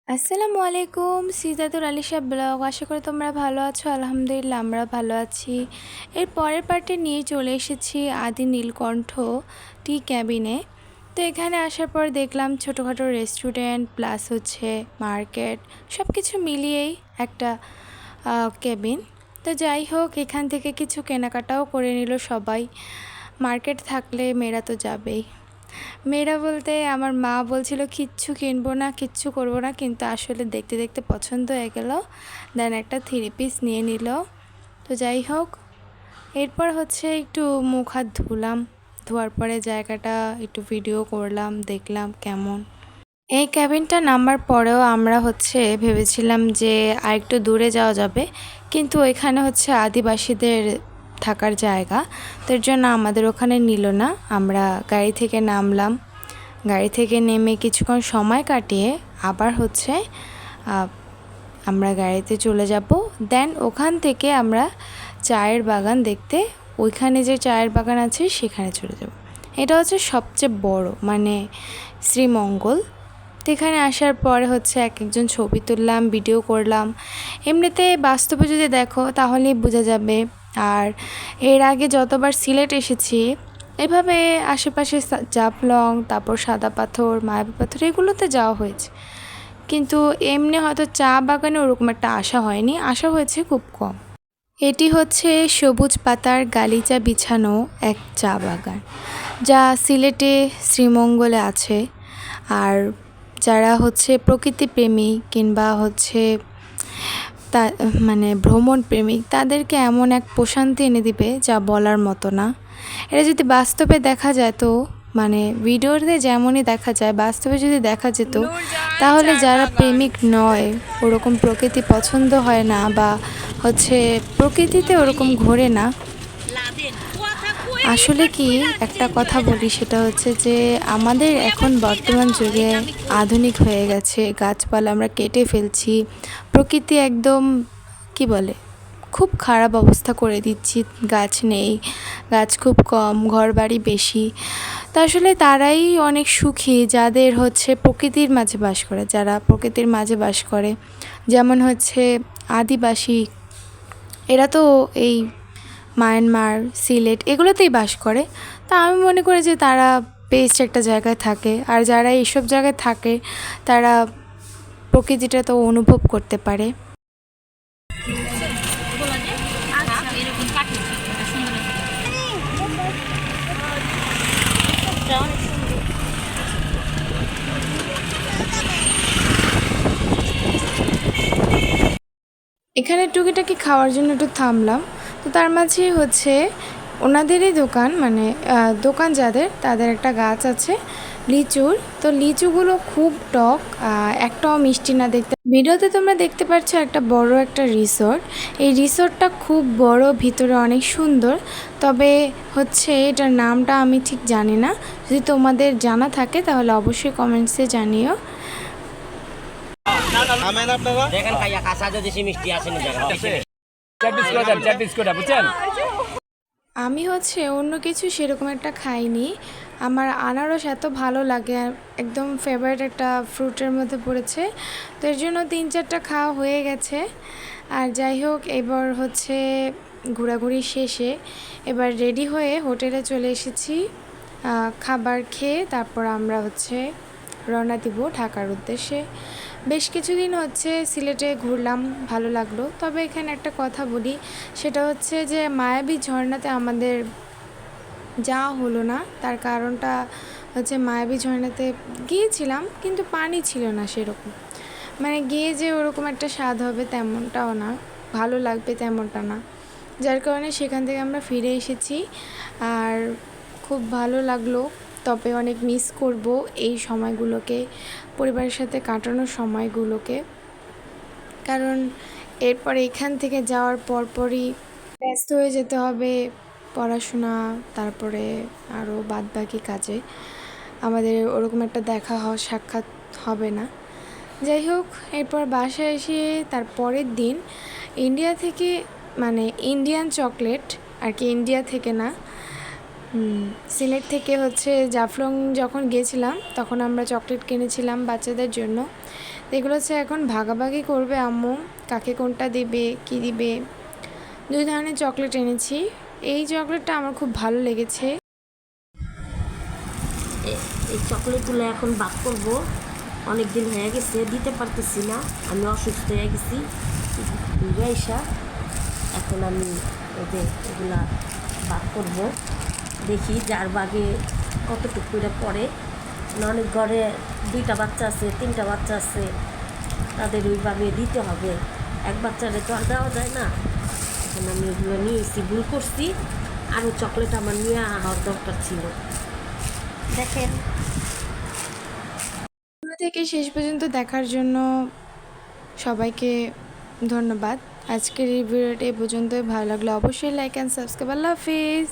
আসসালামু আলাইকুম, সিজাতুল আলিশা ব্লগ। আশা করি তোমরা ভালো আছো। আলহামদুলিল্লাহ আমরা ভালো আছি। এর পরের পার্টে নিয়ে চলে এসেছি আদি নীলকণ্ঠ টি ক্যাবিনে। তো এখানে আসার পর দেখলাম ছোটোখাটো রেস্টুরেন্ট প্লাস হচ্ছে মার্কেট, সব কিছু মিলিয়েই একটা কেবিন। তো যাই হোক, এখান থেকে কিছু কেনাকাটাও করে নিল সবাই। মার্কেট থাকলে মেয়েরা তো যাবেই। মেয়েরা বলতে আমার মা বলছিল কিচ্ছু কিনবো না, কিচ্ছু করবো না, কিন্তু আসলে দেখতে দেখতে পছন্দ হয়ে গেল। দেন একটা 3 পিস নিয়ে নিল। তো যাই হোক, এরপর হচ্ছে একটু মুখ হাত ধুলাম। ধোয়ার পরে জায়গাটা একটু ভিডিও করলাম, দেখলাম কেমন। এই ক্যাবিনটা নামার পরেও আমরা হচ্ছে ভেবেছিলাম যে আরেকটু দূরে যাওয়া যাবে, কিন্তু এখানে হচ্ছে আদিবাসীদের থাকার জায়গা, তো এর জন্য আমাদের ওখানে নিল না। আমরা গাড়ি থেকে নামলাম। গাড়ি থেকে নেমে কিছুক্ষণ সময় কাটিয়ে আবার হচ্ছে আমরা গাড়িতে চলে যাব। দেন ওখান থেকে আমরা চায়ের বাগান দেখতে, ওইখানে যে চায়ের বাগান আছে সেখানে চলে যাব। এটা হচ্ছে সবচেয়ে বড়, মানে শ্রীমঙ্গল। তো এখানে আসার পরে হচ্ছে এক একজন ছবি তুললাম, ভিডিও করলাম। এমনিতে বাস্তবে যদি দেখো তাহলেই বোঝা যাবে। আর এর আগে যতবার সিলেট এসেছি এভাবে আশেপাশে জাফলং, তারপর সাদা পাথর, মায়াবী পাথর, এগুলোতে যাওয়া হয়েছে, কিন্তু এমনি হয়তো চা বাগানে ওরকম একটা আসা হয়নি, আসা হয়েছে খুব কম। এটি হচ্ছে সবুজ পাতার গালিচা বিছানো এক চা বাগান, যা সিলেটে শ্রীমঙ্গলে আছে। আর যারা হচ্ছে প্রকৃতিপ্রেমী কিংবা হচ্ছে তা মানে ভ্রমণ প্রেমিক, তাদেরকে এমন এক প্রশান্তি এনে দিবে যা বলার মতো না। এটা যদি বাস্তবে দেখা যায়, তো মানে ভিডিওতে যেমনই দেখা যায়, বাস্তবে যদি দেখা যেত তাহলে যারা প্রেমিক নয়, ওরকম প্রকৃতি পছন্দ হয় না বা হচ্ছে প্রকৃতিতে ওরকম ঘোরে না। আসলে কি, একটা কথা বলি, সেটা হচ্ছে যে আমাদের এখন বর্তমান যুগে আধুনিক হয়ে গেছে, গাছপালা আমরা কেটে ফেলছি, প্রকৃতি একদম কি বলে খুব খারাপ অবস্থা করে দিচ্ছি। গাছ নেই, গাছ খুব কম, ঘরবাড়ি বেশি। তা আসলে তারাই অনেক সুখী যাদের হচ্ছে প্রকৃতির মাঝে বাস করে, যারা প্রকৃতির মাঝে বাস করে। যেমন হচ্ছে আদিবাসী, এরা তো এই মায়ানমার, সিলেট এগুলোতেই বাস করে। তা আমি মনে করি যে তারা বেস্ট একটা জায়গায় থাকে, আর যারা এইসব জায়গায় থাকে তারা প্রকৃতিটা তো অনুভব করতে পারে। এখানে টুকিটাকি খাওয়ার জন্য একটু থামলাম। তো তার মাঝেই হচ্ছে ওনাদেরই দোকান, মানে দোকান যাদের, তাদের একটা গাছ আছে লিচুর। তো লিচুগুলো খুব টক, একটাও মিষ্টি না। দেখতে ভিডিওতে তোমরা দেখতে পাচ্ছ একটা বড় একটা রিসোর্ট। এই রিসোর্টটা খুব বড়, ভিতরে অনেক সুন্দর। তবে হচ্ছে এটার নামটা আমি ঠিক জানি না, যদি তোমাদের জানা থাকে তাহলে অবশ্যই কমেন্টসে জানিও। দেখেন ভাইয়া, কাঁচা যদি মিষ্টি আসেনি দেখেন। আমি হচ্ছে অন্য কিছু সেরকম একটা খাইনি। আমার আনারস এত ভালো লাগে, একদম ফেভারিট একটা ফ্রুটের মধ্যে পড়েছে। তো এর জন্য 3-4টা খাওয়া হয়ে গেছে। আর যাই হোক, এবার হচ্ছে ঘোরাঘুরি শেষে এবার রেডি হয়ে হোটেলে চলে এসেছি। খাবার খেয়ে তারপর আমরা হচ্ছে রওনা দিব ঢাকার উদ্দেশ্যে। বেশ কিছুদিন হচ্ছে সিলেটে ঘুরলাম, ভালো লাগলো। তবে এখানে একটা কথা বলি, সেটা হচ্ছে যে মায়াবী ঝর্ণাতে আমাদের যাওয়া হলো না। তার কারণটা হচ্ছে মায়াবী ঝর্ণাতে গিয়েছিলাম, কিন্তু পানি ছিল না সেরকম, মানে গিয়ে যে ওরকম একটা স্বাদ হবে তেমনটাও না, ভালো লাগবে তেমনটা না। যার কারণে সেখান থেকে আমরা ফিরে এসেছি। আর খুব ভালো লাগলো, তবে অনেক মিস করব এই সময়গুলোকে, পরিবারের সাথে কাটানোর সময়গুলোকে। কারণ এরপর এখান থেকে যাওয়ার পরপরই ব্যস্ত হয়ে যেতে হবে পড়াশোনা, তারপরে আরও বাদবাকি কাজে। আমাদের ওরকম একটা দেখা সাক্ষাৎ হবে না। যাই হোক, এরপর বাসায় এসে তার পরের দিন ইন্ডিয়া থেকে, মানে ইন্ডিয়ান চকলেট আর কি, ইন্ডিয়া থেকে না, সিলেট থেকে হচ্ছে জাফলং যখন গিয়েছিলাম তখন আমরা চকলেট কিনেছিলাম বাচ্চাদের জন্য। এগুলো হচ্ছে এখন ভাগাভাগি করবে আম্মু, কাকে কোনটা দেবে কি দিবে। 2 ধরনের চকলেট এনেছি। এই চকলেটটা আমার খুব ভালো লেগেছে। এই চকলেটগুলো এখন বাক করব। অনেক দিন হয়ে গেছে, দিতে পারতেছি না, আমি অসুস্থ হয়ে গেছি আইসা। এখন আমি এগুলা বাক করব, দেখি যার বাগে কতটুকু করে পড়ে। অনেক ঘরে 2টা বাচ্চা আছে, 3টা বাচ্চা আছে, তাদের ওইভাবে দিতে হবে। এক বাচ্চারে তো আর দেওয়া যায় না। এখন আমি এগুলো নিয়েছি, ভুল করছি। আরও চকলেট আমার নিয়ে আনার দরকার ছিল। দেখেন, শুরু থেকে শেষ পর্যন্ত দেখার জন্য সবাইকে ধন্যবাদ। আজকের এই ভিডিওটি এ পর্যন্তই। ভালো লাগলে অবশ্যই like and subscribe. Allah Hafiz.